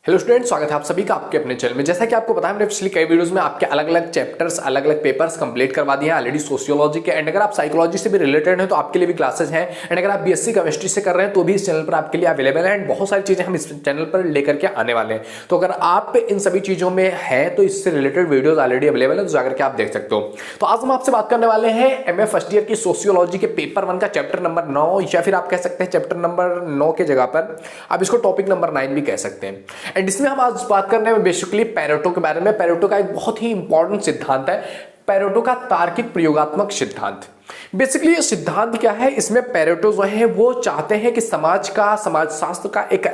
Hello students, स्वागत है आप सभी का आपके अपने चैनल में। जैसा कि आपको पता है, मैंने पिछली कई वीडियोस में आपके अलग अलग चैप्टर्स, अलग अलग पेपर्स कंप्लीट करवा दिए हैं ऑलरेडी सोशियोलॉजी के। एंड अगर आप साइकोलॉजी से भी रिलेटेड हैं तो आपके लिए भी क्लासेस हैं। एंड अगर आप बीएससी केमिस्ट्री से कर रहे हैं तो भी इस चैनल पर आपके लिए अवेलेबल है। एंड बहुत सारी चीजें हम इस चैनल पर लेकर के आने वाले हैं। तो अगर आप इन सभी चीजों में है तो इससे रिलेटेड वीडियोज ऑलरेडी अवेलेबल है, तो जाकर के आप देख सकते हो। तो आज हम आपसे बात करने वाले हैं एमए फर्स्ट ईयर की सोशियोलॉजी के पेपर 1 का चैप्टर नंबर 9, या फिर आप कह सकते हैं चैप्टर नंबर 9 के जगह पर आप इसको टॉपिक नंबर 9 भी कह सकते हैं। एंड इसमें हम आज बात करने में बेसिकली पैरेटो के बारे में। पैरेटो का एक बहुत ही इंपॉर्टेंट सिद्धांत है, पैरेटो का तार्किक प्रयोगात्मक सिद्धांत। बेसिकली ये सिद्धांत क्या है, इसमें पैरेटो जो है वो चाहते हैं कि समाजशास्त्र का एक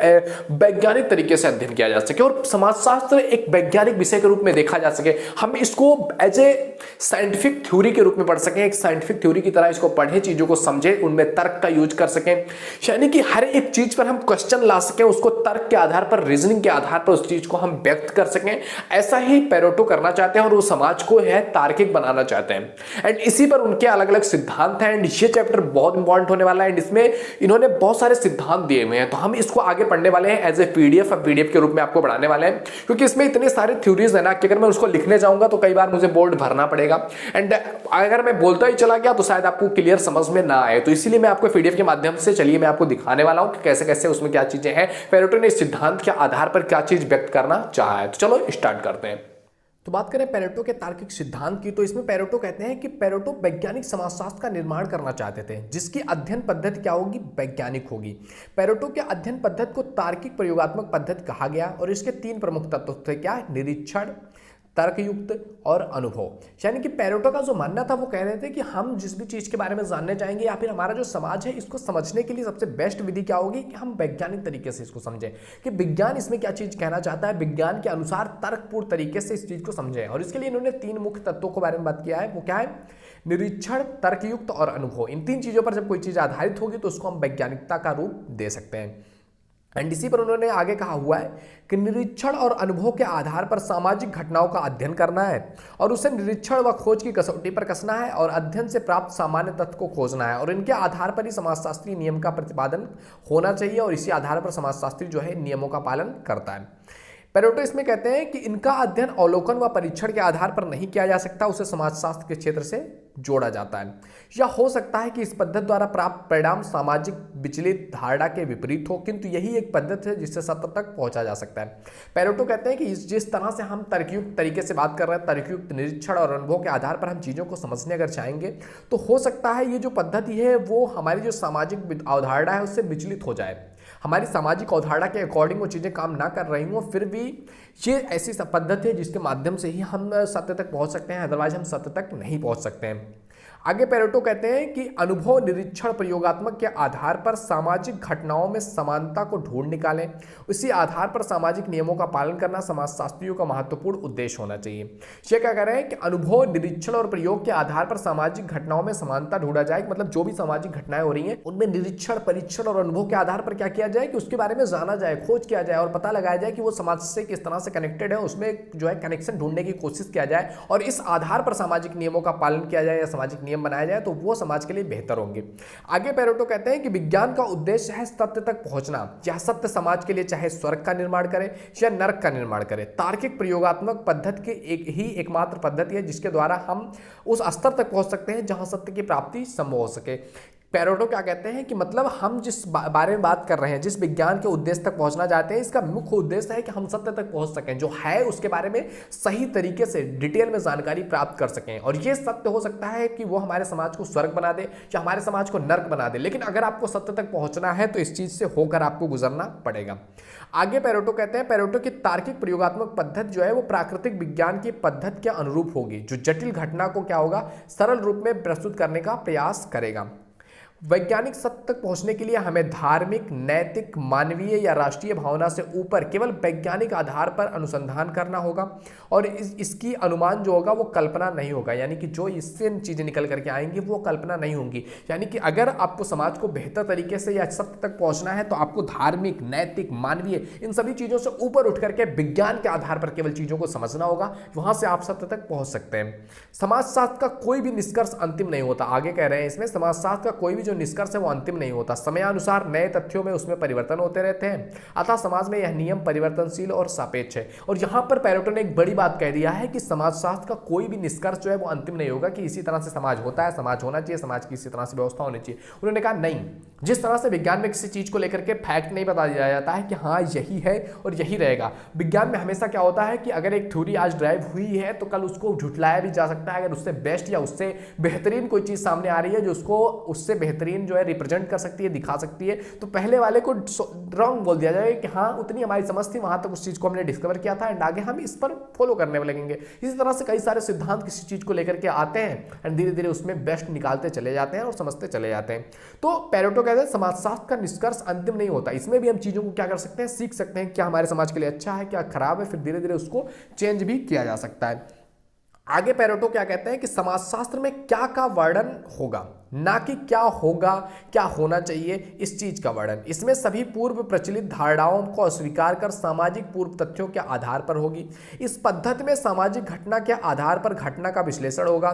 वैज्ञानिक तरीके से अध्ययन किया जा सके और समाजशास्त्र एक वैज्ञानिक विषय के रूप में देखा जा सके। हम इसको एज ए साइंटिफिक थ्योरी के रूप में पढ़ सकें, एक साइंटिफिक थ्योरी की तरह इसको पढ़े, चीजों को समझे, उनमें तर्क का यूज कर सकें, यानी कि हर एक चीज पर हम क्वेश्चन ला सकें, उसको तर्क के आधार पर, रीजनिंग के आधार पर उस चीज को हम व्यक्त कर सकें। ऐसा ही पैरेटो करना चाहते हैं और वो समाज को है तार्किक बनाना चाहते हैं। एंड इसी पर उनके अलग अलग सिद्धांत हैं। एंड ये चैप्टर बहुत इंपॉर्टेंट होने वाला है। एंड इसमें इन्होंने बहुत सारे सिद्धांत दिए हुए हैं, तो हम इसको आगे पढ़ने वाले हैं एज ए पीडीएफ के रूप में आपको पढ़ाने वाले हैं, क्योंकि इसमें इतने सारे थ्योरीज है ना कि अगर मैं उसको लिखने जाऊंगा तो कई बार मुझे बोर्ड भरना पड़ेगा। एंड अगर मैं बोलता ही चला गया तो शायद आपको क्लियर समझ में ना आए, तो इसीलिए मैं आपको पीडीएफ के माध्यम से, चलिए मैं आपको दिखाने वाला हूं कि कैसे कैसे उसमें क्या चीजें हैं, पैरेटो ने इस सिद्धांत के आधार पर क्या चीज व्यक्त करना चाहा है। तो चलो स्टार्ट करते हैं। तो बात करें पैरेटो के तार्किक सिद्धांत की, तो इसमें पैरेटो कहते हैं कि पैरेटो वैज्ञानिक समाजशास्त्र का निर्माण करना चाहते थे, जिसकी अध्ययन पद्धति क्या होगी, वैज्ञानिक होगी। पैरेटो के अध्ययन पद्धति को तार्किक प्रयोगात्मक पद्धति कहा गया और इसके 3 प्रमुख तत्व थे। क्या? निरीक्षण, तर्कयुक्त और अनुभव। यानी कि पैरेटो का जो मानना था, वो कह रहे थे कि हम जिस भी चीज के बारे में जानने जाएंगे या फिर हमारा जो समाज है, इसको समझने के लिए सबसे बेस्ट विधि क्या होगी कि हम वैज्ञानिक तरीके से इसको समझें, कि विज्ञान इसमें क्या चीज कहना चाहता है, विज्ञान के अनुसार तर्कपूर्ण तरीके से इस चीज को समझें। और इसके लिए इन्होंने 3 मुख्य तत्वों के बारे में बात किया है। वो क्या है? निरीक्षण, तर्कयुक्त और अनुभव। इन 3 चीजों पर जब कोई चीज आधारित होगी तो उसको हम वैज्ञानिकता का रूप दे सकते हैं। एंड इसी पर उन्होंने आगे कहा हुआ है कि निरीक्षण और अनुभव के आधार पर सामाजिक घटनाओं का अध्ययन करना है और उसे निरीक्षण व खोज की कसौटी पर कसना है और अध्ययन से प्राप्त सामान्य तथ्य को खोजना है, और इनके आधार पर ही समाजशास्त्री नियम का प्रतिपादन होना चाहिए और इसी आधार पर समाजशास्त्री जो है नियमों का पालन करता है। पैरेटो इसमें कहते हैं कि इनका अध्ययन अवलोकन व परीक्षण के आधार पर नहीं किया जा सकता, उसे समाजशास्त्र के क्षेत्र से जोड़ा जाता है। या हो सकता है कि इस पद्धति द्वारा प्राप्त परिणाम सामाजिक विचलित धारणा के विपरीत हो, किंतु यही एक पद्धति है जिससे सत्य तक पहुंचा जा सकता है। पैरेटो कहते हैं कि जिस तरह से हम तर्कयुक्त तरीके से बात कर रहे हैं, तर्कयुक्त निरीक्षण और अनुभव के आधार पर हम चीज़ों को समझने अगर चाहेंगे तो हो सकता है ये जो पद्धति है वो हमारी जो सामाजिक अवधारणा है उससे विचलित हो जाए, हमारी सामाजिक अवधारणा के अकॉर्डिंग वो चीज़ें काम ना कर रही हों, फिर भी ये ऐसी पद्धति है जिसके माध्यम से ही हम सत्य तक पहुंच सकते हैं, अदरवाइज हम सत्य तक नहीं पहुंच सकते हैं। आगे पैरेटो कहते हैं कि अनुभव निरीक्षण प्रयोगात्मक के आधार पर सामाजिक घटनाओं में समानता को ढूंढ निकालें, उसी आधार पर सामाजिक नियमों का पालन करना समाजशास्त्रियों का महत्वपूर्ण उद्देश्य होना चाहिए। ये क्या कह रहे हैं कि अनुभव निरीक्षण और प्रयोग के आधार पर सामाजिक घटनाओं में समानता ढूंढा जाए, मतलब जो भी सामाजिक घटनाएं हो रही हैं उनमें निरीक्षण, परीक्षण और अनुभव के आधार पर क्या किया जाए कि उसके बारे में जाना जाए, खोज किया जाए और पता लगाया जाए कि वो समाज से किस तरह से कनेक्टेड है, उसमें जो है कनेक्शन ढूंढने की कोशिश किया जाए और इस आधार पर सामाजिक नियमों का पालन किया जाए या सामाजिक नियम बनाया जाए, तो वो समाज के लिए बेहतर होंगे। आगे पैरेटो कहते हैं कि विज्ञान का उद्देश्य है सत्य तक पहुंचना। यह सत्य समाज के लिए चाहे स्वर्ग का निर्माण करे या नरक का निर्माण करे। तार्किक प्रयोगात्मक पद्धति की एकमात्र पद्धति है जिसके द्वारा हम उस स्तर तक पहुंच सकते हैं जहां सत्य की प्राप्ति संभव हो सके। पैरेटो क्या कहते हैं कि मतलब हम जिस बारे में बात कर रहे हैं, जिस विज्ञान के उद्देश्य तक पहुंचना चाहते हैं, इसका मुख्य उद्देश्य है कि हम सत्य तक पहुंच सकें, जो है उसके बारे में सही तरीके से डिटेल में जानकारी प्राप्त कर सकें। और ये सत्य हो सकता है कि वो हमारे समाज को स्वर्ग बना दे या हमारे समाज को नर्क बना दे, लेकिन अगर आपको सत्य तक पहुंचना है तो इस चीज से होकर आपको गुजरना पड़ेगा। आगे पैरेटो कहते हैं पैरेटो की तार्किक प्रयोगात्मक पद्धति जो है वो प्राकृतिक विज्ञान की पद्धति के अनुरूप होगी, जो जटिल घटना को क्या होगा, सरल रूप में प्रस्तुत करने का प्रयास करेगा। वैज्ञानिक सत्य तक पहुंचने के लिए हमें धार्मिक, नैतिक, मानवीय या राष्ट्रीय भावना से ऊपर केवल वैज्ञानिक आधार पर अनुसंधान करना होगा और इसकी अनुमान जो होगा वो कल्पना नहीं होगा, यानी कि जो इससे चीजें निकल करके आएंगी वो कल्पना नहीं होंगी। यानी कि अगर आपको समाज को बेहतर तरीके से या सत्य तक पहुंचना है तो आपको धार्मिक, नैतिक, मानवीय इन सभी चीजों से ऊपर उठ करके विज्ञान के आधार पर केवल चीजों को समझना होगा, वहां से आप सत्य तक पहुंच सकते हैं। समाजशास्त्र का कोई भी निष्कर्ष अंतिम नहीं होता। आगे कह रहे हैं इसमें समाजशास्त्र का कोई भी जो निष्कर्ष है वो अंतिम नहीं होता, समयानुसार नए तथ्यों में उसमें परिवर्तन होते रहते हैं। अतः समाज में यह नियम परिवर्तनशील और सापेक्ष है। और यहाँ पर पेरेटो ने एक बड़ी बात कह दिया है कि समाजशास्त्र का कोई भी निष्कर्ष जो है वो अंतिम नहीं होगा कि इसी तरह से समाज होता है, समाज होना चाहिए, समाज की इसी तरह से व्यवस्था होनी चाहिए। उन्होंने कहा नहीं, जिस तरह से विज्ञान में किसी चीज को लेकर के फैक्ट नहीं बता दिया जाता है कि हाँ यही है और यही रहेगा। विज्ञान में हमेशा क्या होता है कि अगर एक थ्योरी आज ड्राइव हुई है तो कल उसको झुठलाया भी जा सकता है। अगर उससे बेस्ट या उससे बेहतरीन कोई चीज सामने आ रही है जो उसको उससे बेहतरीन जो है रिप्रेजेंट कर सकती है, दिखा सकती है, तो पहले वाले को रॉन्ग बोल दिया जाएगा कि हाँ उतनी हमारी समझ थी, वहां तक उस चीज को हमने डिस्कवर किया था एंड आगे हम इस पर फॉलो करने लगेंगे। इसी तरह से कई सारे सिद्धांत किसी चीज को लेकर के आते हैं एंड धीरे धीरे उसमें बेस्ट निकालते चले जाते हैं और समझते चले जाते हैं। तो पेरेटो कहते हैं समाजशास्त्र का निष्कर्ष अंतिम नहीं होता, इसमें भी हम चीजों को क्या कर सकते हैं, सीख सकते हैं, क्या हमारे समाज के लिए अच्छा है, क्या खराब है, फिर धीरे धीरे उसको चेंज भी किया जा सकता है। आगे पेरेटो क्या कहते हैं कि समाजशास्त्र में क्या का वर्णन होगा, ना कि क्या होगा, क्या होना चाहिए इस चीज का वर्णन। इसमें सभी पूर्व प्रचलित धारणाओं को अस्वीकार कर सामाजिक पूर्व तथ्यों के आधार पर होगी। इस पद्धति में सामाजिक घटना के आधार पर घटना का विश्लेषण होगा।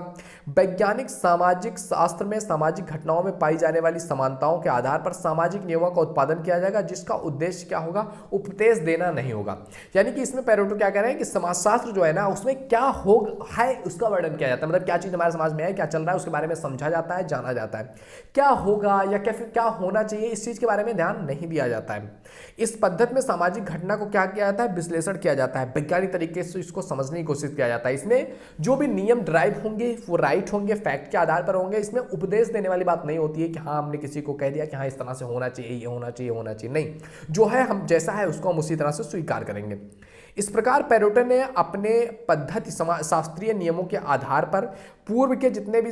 वैज्ञानिक सामाजिक शास्त्र में सामाजिक घटनाओं में पाई जाने वाली समानताओं के आधार पर सामाजिक नियमों का उत्पादन किया जाएगा, जिसका उद्देश्य क्या होगा, उपदेश देना नहीं होगा। यानी कि इसमें पेरेटो क्या कह रहे हैं कि समाजशास्त्र जो है ना उसमें क्या हो है उसका वर्णन किया जाता है, मतलब क्या चीज हमारे समाज में है, क्या चल रहा है, उसके बारे में समझा जाता है, जाना जाता है। क्या होगा या क्या होना चाहिए इस चीज के बारे में ध्यान नहीं दिया जाता है। इस पद्धति में सामाजिक घटना को क्या किया जाता है, विश्लेषण किया जाता है, वैज्ञानिक तरीके से इसको समझने की कोशिश किया जाता है। इसमें जो भी नियम ड्राइव होंगे वो राइट होंगे, फैक्ट के आधार पर होंगे। इसमें उपदेश देने वाली बात नहीं होती है कि हाँ हमने किसी को कह दिया कि हाँ इस तरह से होना चाहिए, ये होना चाहिए, होना चाहिए, नहीं, जो है हम जैसा है उसको हम उसी तरह से स्वीकार करेंगे। इस प्रकार पेरेटो ने अपने पद्धति शास्त्रीय नियमों के आधार पर पूर्व के जितने भी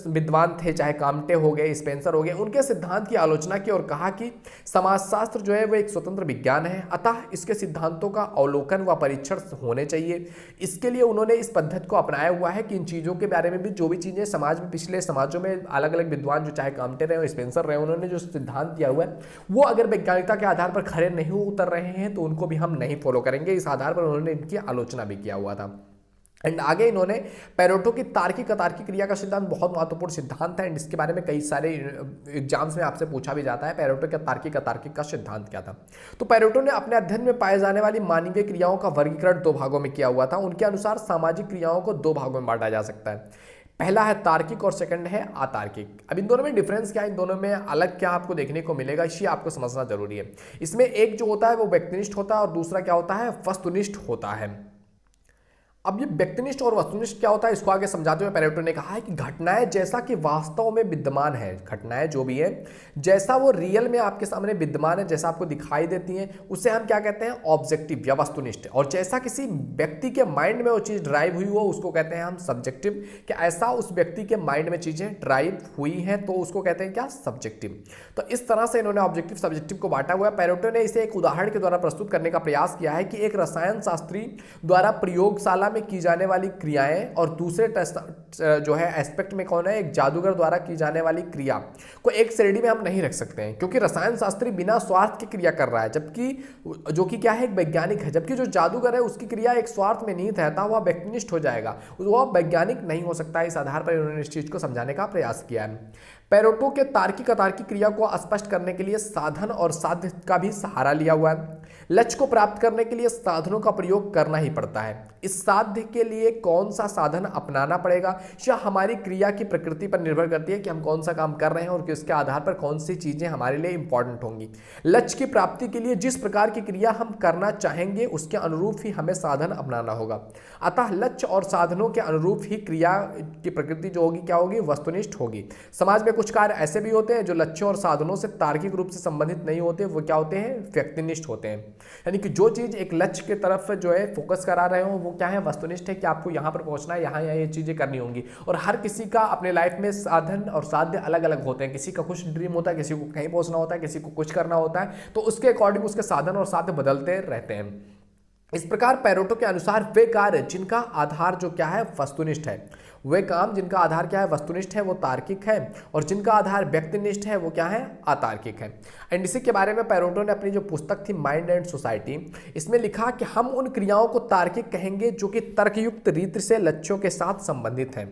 विद्वान थे, चाहे काम्टे हो गए, स्पेंसर हो गए, उनके सिद्धांत की आलोचना की और कहा कि समाजशास्त्र जो है वो एक स्वतंत्र विज्ञान है, अतः इसके सिद्धांतों का अवलोकन व परीक्षण होने चाहिए। इसके लिए उन्होंने इस पद्धति को अपनाया हुआ है कि इन चीज़ों के बारे में भी जो भी चीज़ें समाज में पिछले समाजों में अलग अलग विद्वान जो चाहे काम्टे रहे, स्पेंसर रहे, उन्होंने जो सिद्धांत दिया हुआ है वो अगर वैज्ञानिकता के आधार पर खरे नहीं उतर रहे हैं तो उनको भी हम नहीं फॉलो करेंगे। इस आधार पर उन्होंने इनकी आलोचना भी किया हुआ था। एंड आगे इन्होंने पेरेटो की तार्किक अतार्किक क्रिया का सिद्धांत बहुत महत्वपूर्ण सिद्धांत है एंड इसके बारे में कई सारे एग्जाम्स में आपसे पूछा भी जाता है, पेरेटो का तार्किक अतार्किक का सिद्धांत क्या था। तो पेरेटो ने अपने अध्ययन में पाए जाने वाली मानवीय क्रियाओं का वर्गीकरण दो भागों में किया हुआ था। उनके अनुसार सामाजिक क्रियाओं को दो भागों में बांटा जा सकता है, पहला है तार्किक और सेकंड है अतार्किक। अब इन दोनों में डिफरेंस क्या है, इन दोनों में अलग क्या आपको देखने को मिलेगा, इसे आपको समझना जरूरी है। इसमें एक जो होता है वो व्यक्तिनिष्ठ होता है और दूसरा क्या होता है, वस्तुनिष्ठ होता है। अब ये व्यक्तिनिष्ठ और वस्तुनिष्ठ क्या होता है इसको आगे समझाते हुए पेरेटो ने कहा है कि घटनाएं जैसा कि वास्तव में विद्यमान है, घटनाएं जो भी है जैसा वो रियल में आपके सामने विद्यमान है, जैसा आपको दिखाई देती हैं, उसे हम क्या कहते हैं, ऑब्जेक्टिव या वस्तुनिष्ठ। और जैसा किसी व्यक्ति के माइंड में वो चीज ड्राइव हुई हो उसको कहते हैं हम सब्जेक्टिव, कि ऐसा उस व्यक्ति के माइंड में चीजें ड्राइव हुई हैं तो उसको कहते हैं क्या, सब्जेक्टिव। तो इस तरह से इन्होंने ऑब्जेक्टिव सब्जेक्टिव को बांटा हुआ है। पेरेटो ने इसे एक उदाहरण के द्वारा प्रस्तुत करने का प्रयास किया है कि एक रसायन शास्त्री द्वारा प्रयोगशाला में की जाने वाली क्रियाएं और दूसरे जो है एस्पेक्ट में कौन है, एक जादूगर द्वारा की जाने वाली क्रिया को एक श्रेणी में हम नहीं रख सकते हैं, क्योंकि रसायन शास्त्री बिना स्वार्थ की क्रिया कर रहा है, जबकि जो कि क्या है, एक वैज्ञानिक है, जबकि जो जादूगर है उसकी क्रिया एक स्वार्थ में निहित है, वह व्यक्तिनिष्ठ हो जाएगा, वह वैज्ञानिक नहीं हो सकता है। इस आधार पर इन्होंने इस चीज को समझाने का प्रयास किया है। पेरेटो के तार्किक अतार्किक क्रिया को स्पष्ट करने के लिए साधन और साध्य का भी सहारा लिया हुआ है। लक्ष्य को प्राप्त करने के लिए साधनों का प्रयोग करना ही पड़ता है। इस साध्य के लिए कौन सा साधन अपनाना पड़ेगा यह हमारी क्रिया की प्रकृति पर निर्भर करती है कि हम कौन सा काम कर रहे हैं और किसके आधार पर कौन सी चीजें हमारे लिए इंपॉर्टेंट होंगी। लक्ष्य की प्राप्ति के लिए जिस प्रकार की क्रिया हम करना चाहेंगे उसके अनुरूप ही हमें साधन अपनाना होगा। अतः लक्ष्य और साधनों के अनुरूप ही क्रिया की प्रकृति जो होगी क्या होगी, वस्तुनिष्ठ होगी। समाज में कुछ कार्य ऐसे भी होते हैं जो लक्ष्यों और साधनों से तार्किक रूप से संबंधित नहीं होते, वो क्या होते हैं, व्यक्तिनिष्ठ होते हैं। यानी कि जो चीज एक लक्ष्य की तरफ जो है फोकस करा रहे हो वो क्या है, वस्तुनिष्ठ है, कि आपको यहाँ पर पहुंचना है, यहाँ ये चीजें करनी होंगी। और हर किसी का अपने लाइफ में साधन और साध्य अलग अलग होते हैं। किसी का कुछ ड्रीम होता है, किसी को कहीं पहुंचना होता है, किसी को कुछ करना होता है, तो उसके अकॉर्डिंग उसके साधन और साध्य बदलते रहते हैं। इस प्रकार पेरेटो के अनुसार वे कार्य जिनका आधार जो क्या है, वस्तुनिष्ठ है, वे काम जिनका आधार क्या है, वस्तुनिष्ठ है, वो तार्किक है, और जिनका आधार व्यक्तिनिष्ठ है वो क्या है, अतार्किक है। एंड इसी के बारे में पेरेटो ने अपनी जो पुस्तक थी माइंड एंड सोसाइटी, इसमें लिखा कि हम उन क्रियाओं को तार्किक कहेंगे जो कि तर्कयुक्त रीति से लक्ष्यों के साथ संबंधित हैं।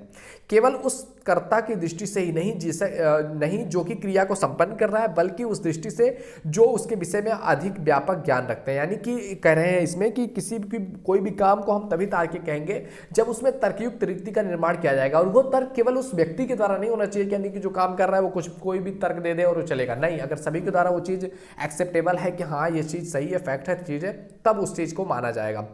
केवल उस कर्ता की दृष्टि से ही नहीं, जिसे नहीं जो कि क्रिया को संपन्न कर रहा है, बल्कि उस दृष्टि से जो उसके विषय में अधिक व्यापक ज्ञान रखते हैं। यानी कि कह रहे हैं इसमें कि किसी भी कोई भी काम को हम तभी तार्किक कहेंगे जब उसमें तर्कयुक्त रीति का निर्माण किया जाएगा, और वो तर्क केवल उस व्यक्ति के द्वारा नहीं होना चाहिए, यानी कि जो काम कर रहा है वो कुछ कोई भी तर्क दे दे और वो चलेगा नहीं। अगर सभी के द्वारा वो चीज़ एक्सेप्टेबल है कि हाँ ये चीज़ सही है, फैक्ट है, चीज़ है, तब उस चीज़ को माना जाएगा।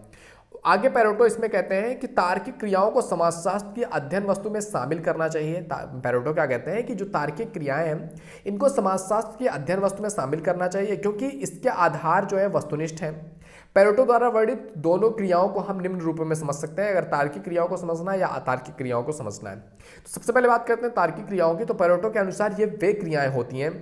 आगे पेरेटो इसमें कहते हैं कि तार्किक क्रियाओं को समाजशास्त्र की अध्ययन वस्तु में शामिल करना चाहिए। पेरेटो क्या कहते हैं कि जो तार्किक क्रियाएं हैं इनको समाजशास्त्र की अध्ययन वस्तु में शामिल करना चाहिए, क्योंकि इसके आधार जो है वस्तुनिष्ठ है। पेरेटो द्वारा वर्णित दोनों क्रियाओं को हम निम्न रूपों में समझ सकते हैं, अगर तार्किक क्रियाओं को समझना है या अतार्किक क्रियाओं को समझना है। तो सबसे पहले बात करते हैं तार्किक क्रियाओं की। तो पेरेटो के अनुसार ये वे क्रियाएं होती हैं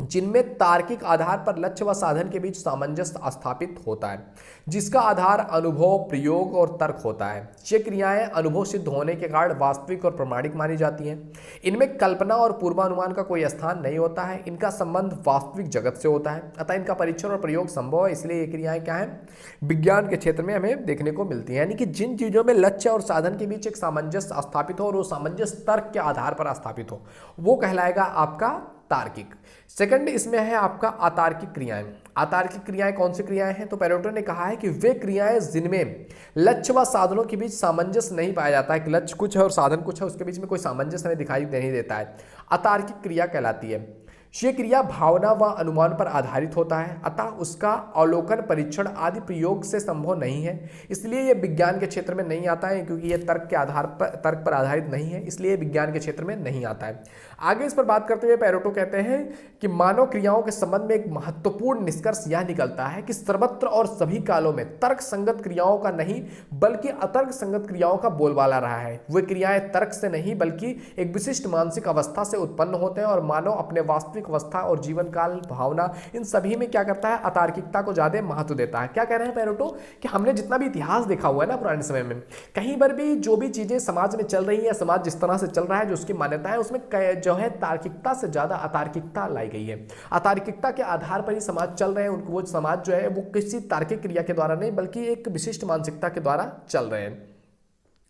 जिनमें तार्किक आधार पर लक्ष्य व साधन के बीच सामंजस्य स्थापित होता है, जिसका आधार अनुभव, प्रयोग और तर्क होता है। ये क्रियाएं अनुभव सिद्ध होने के कारण वास्तविक और प्रमाणिक मानी जाती हैं। इनमें कल्पना और पूर्वानुमान का कोई स्थान नहीं होता है। इनका संबंध वास्तविक जगत से होता है, अतः इनका परीक्षण और प्रयोग संभव है। इसलिए ये क्रियाएं क्या है, विज्ञान के क्षेत्र में हमें देखने को मिलती है। यानी कि जिन चीजों में लक्ष्य और साधन के बीच एक सामंजस्य स्थापित हो और वो सामंजस्य तर्क के आधार पर स्थापित हो, वो कहलाएगा आपका तार्किक। सेकंड इसमें है आपका अतार्किक क्रियाएं। अतार्किक क्रियाएं कौन सी क्रियाएं हैं? तो पेरेटो ने कहा है कि वे क्रियाएं जिनमें लक्ष्य व साधनों के बीच सामंजस्य नहीं पाया जाता है, कि लक्ष्य कुछ है और साधन कुछ है, उसके बीच में कोई सामंजस्य हमें दिखाई नहीं देता है, अतार्किक क्रिया कहलाती है। ये क्रिया भावना व अनुमान पर आधारित होता है, अतः उसका अवलोकन, परीक्षण आदि प्रयोग से संभव नहीं है। इसलिए यह विज्ञान के क्षेत्र में नहीं आता है, क्योंकि यह तर्क पर आधारित नहीं है, इसलिए विज्ञान के क्षेत्र में नहीं आता है। आगे इस पर बात करते हुए पेरेटो कहते हैं कि मानव क्रियाओं के संबंध में एक महत्वपूर्ण निष्कर्ष यह निकलता है कि सर्वत्र और सभी कालों में तर्क संगत क्रियाओं का नहीं बल्कि अतर्क संगत क्रियाओं का बोलबाला रहा है। वे क्रियाएं तर्क से नहीं बल्कि एक विशिष्ट मानसिक अवस्था से उत्पन्न होते हैं, और मानव अपने वास्तविक अवस्था और जीवन काल, भावना, इन सभी में क्या करता है, अतार्किकता को ज्यादा महत्व देता है। क्या कह रहे हैं पेरेटो कि हमने जितना भी इतिहास देखा हुआ है ना पुराने समय में, कहीं पर भी जो भी चीजें समाज में चल रही है, समाज जिस तरह से चल रहा है, जो उसकी मान्यता है, उसमें जो है तार्किकता से ज्यादा अतार्किकता लाई गई है। अतार्किकता के आधार पर ही समाज चल रहे हैं, उनको वो समाज जो है वो किसी तार्किक क्रिया के द्वारा नहीं बल्कि एक विशिष्ट मानसिकता के द्वारा चल रहे हैं।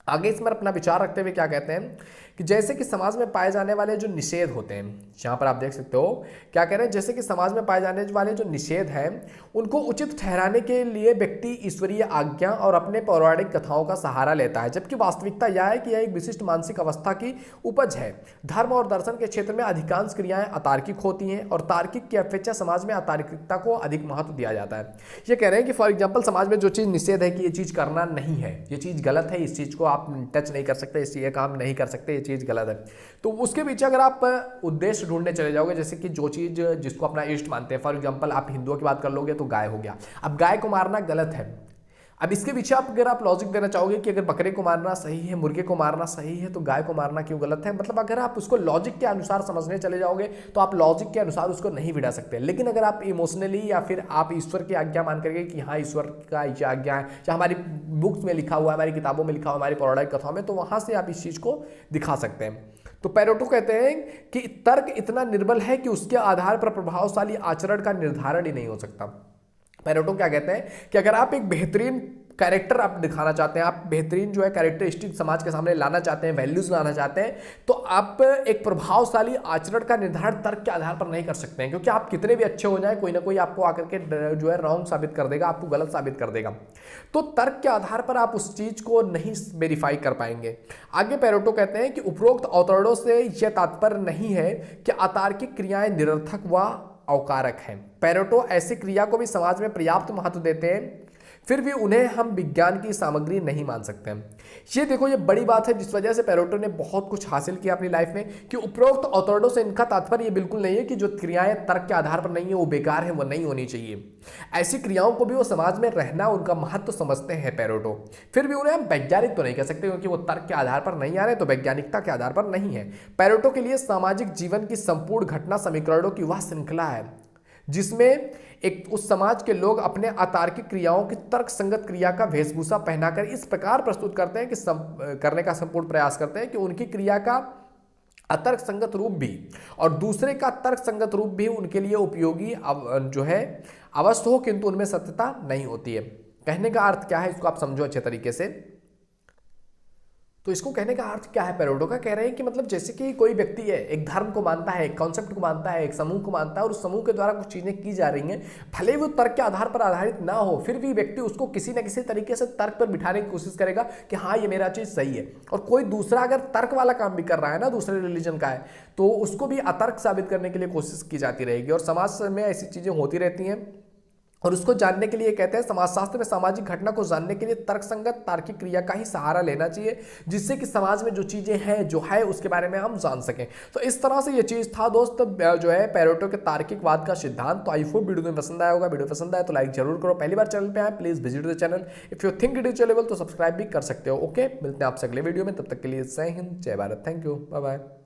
आगे इसमें अपना विचार रखते हुए क्या कहते हैं कि जैसे कि समाज में पाए जाने वाले जो निषेध होते हैं, यहाँ पर आप देख सकते हो क्या कह रहे हैं, जैसे कि समाज में पाए जाने वाले जो निषेध हैं उनको उचित ठहराने के लिए व्यक्ति ईश्वरीय आज्ञा और अपने पौराणिक कथाओं का सहारा लेता है, जबकि वास्तविकता यह है कि यह एक विशिष्ट मानसिक अवस्था की उपज है। धर्म और दर्शन के क्षेत्र में अधिकांश क्रियाएं अतार्किक होती हैं और तार्किक की अपेक्षा समाज में अतार्किकता को अधिक महत्व दिया जाता है। ये कह रहे हैं कि फॉर एग्जाम्पल समाज में जो चीज़ निषेध है कि ये चीज़ करना नहीं है, ये चीज़ गलत है, इस चीज़ को आप टच नहीं कर सकते, इस ये काम नहीं कर सकते, ये चीज़ गलत है, तो उसके पीछे अगर आप उद्देश्य ढूंढने चले जाओगे, जैसे कि जो चीज़ जिसको अपना इष्ट मानते हैं, फॉर एग्जांपल आप हिंदुओं की बात कर लोगे तो गाय हो गया। अब गाय को मारना गलत है, अब इसके पीछे अगर आप लॉजिक देना चाहोगे कि अगर बकरे को मारना सही है, मुर्गे को मारना सही है, तो गाय को मारना क्यों गलत है, मतलब अगर आप उसको लॉजिक के अनुसार समझने चले जाओगे तो आप लॉजिक के अनुसार उसको नहीं बिठा सकते। लेकिन अगर आप इमोशनली या फिर आप ईश्वर की आज्ञा मान करके कि हाँ ईश्वर का ये आज्ञा है, या हमारी बुक्स में लिखा हुआ है, हमारी किताबों में लिखा हुआ, हमारी पौराणिक कथाओं में, तो वहाँ से आप इस चीज़ को दिखा सकते हैं। तो पेरेटो कहते हैं कि तर्क इतना निर्बल है कि उसके आधार पर प्रभावशाली आचरण का निर्धारण ही नहीं हो सकता। पेरेटो क्या कहते हैं कि अगर आप एक बेहतरीन कैरेक्टर आप दिखाना चाहते हैं, आप बेहतरीन जो है कैरेक्टरिस्टिक समाज के सामने लाना चाहते हैं, वैल्यूज लाना चाहते हैं, तो आप एक प्रभावशाली आचरण का निर्धारण तर्क के आधार पर नहीं कर सकते हैं, क्योंकि आप कितने भी अच्छे हो जाए कोई ना कोई आपको आकर के जो है रॉन्ग साबित कर देगा, आपको गलत साबित कर देगा। तो तर्क के आधार पर आप उस चीज को नहीं वेरीफाई कर पाएंगे। आगे पेरेटो कहते हैं कि उपरोक्त अवतरणों से यह तात्पर्य नहीं है कि अतार्किक क्रियाएं निरर्थक व अवकारक हैं। पेरेटो ऐसी क्रिया को भी समाज में पर्याप्त महत्व देते हैं, फिर भी उन्हें हम विज्ञान की सामग्री नहीं मान सकते हैं। ये देखो, ये बड़ी बात है जिस वजह से पेरेटो ने बहुत कुछ हासिल किया अपनी लाइफ में, कि उपरोक्त अवतरणों से इनका तात्पर्य ये बिल्कुल नहीं है कि जो क्रियाएं तर्क के आधार पर नहीं है वो बेकार है, वो नहीं होनी चाहिए। ऐसी क्रियाओं को भी वो समाज में रहना उनका महत्व समझते हैं पेरेटो, फिर भी उन्हें हम वैज्ञानिक तो नहीं कह सकते, क्योंकि वो तर्क के आधार पर नहीं आ रहे, तो वैज्ञानिकता के आधार पर नहीं है। पेरेटो के लिए सामाजिक जीवन की संपूर्ण घटना समीकरणों की वह श्रृंखला है जिसमें एक उस समाज के लोग अपने अतार्किक क्रियाओं की तर्क संगत क्रिया का वेशभूषा पहनाकर इस प्रकार प्रस्तुत करते हैं कि करने का संपूर्ण प्रयास करते हैं कि उनकी क्रिया का अतर्क संगत रूप भी और दूसरे का तर्क संगत रूप भी उनके लिए उपयोगी जो है अवश्य हो, किंतु उनमें सत्यता नहीं होती है। कहने का अर्थ क्या है, इसको आप समझो अच्छे तरीके से। तो इसको कहने का अर्थ क्या है पैरेटो का? कह रहे हैं कि मतलब जैसे कि कोई व्यक्ति है, एक धर्म को मानता है, एक कॉन्सेप्ट को मानता है, एक समूह को मानता है और उस समूह के द्वारा कुछ चीजें की जा रही हैं, भले वो तर्क के आधार पर आधारित ना हो, फिर भी व्यक्ति उसको किसी न किसी तरीके से तर्क पर बिठाने की कोशिश करेगा कि हाँ ये मेरा चीज सही है। और कोई दूसरा अगर तर्क वाला काम भी कर रहा है ना, दूसरे रिलीजन का है, तो उसको भी अतर्क साबित करने के लिए कोशिश की जाती रहेगी। और समाज में ऐसी चीजें होती रहती हैं और उसको जानने के लिए कहते हैं, समाजशास्त्र में सामाजिक घटना को जानने के लिए तर्कसंगत तार्किक क्रिया का ही सहारा लेना चाहिए, जिससे कि समाज में जो चीजें हैं जो है उसके बारे में हम जान सकें। तो इस तरह से ये चीज था दोस्त जो है पैरेटो के तार्किकवाद का सिद्धांत। तो आई होप वीडियो में पसंद आया होगा। वीडियो पसंद आए तो लाइक जरूर करो। पहली बार चैनल पे आए please visit the channel. If you think it is usable तो सब्सक्राइब भी कर सकते हो। ओके, मिलते हैं आपसे अगले वीडियो में, तब तक के लिए जय हिंद, जय Bharat, thank you, bye bye.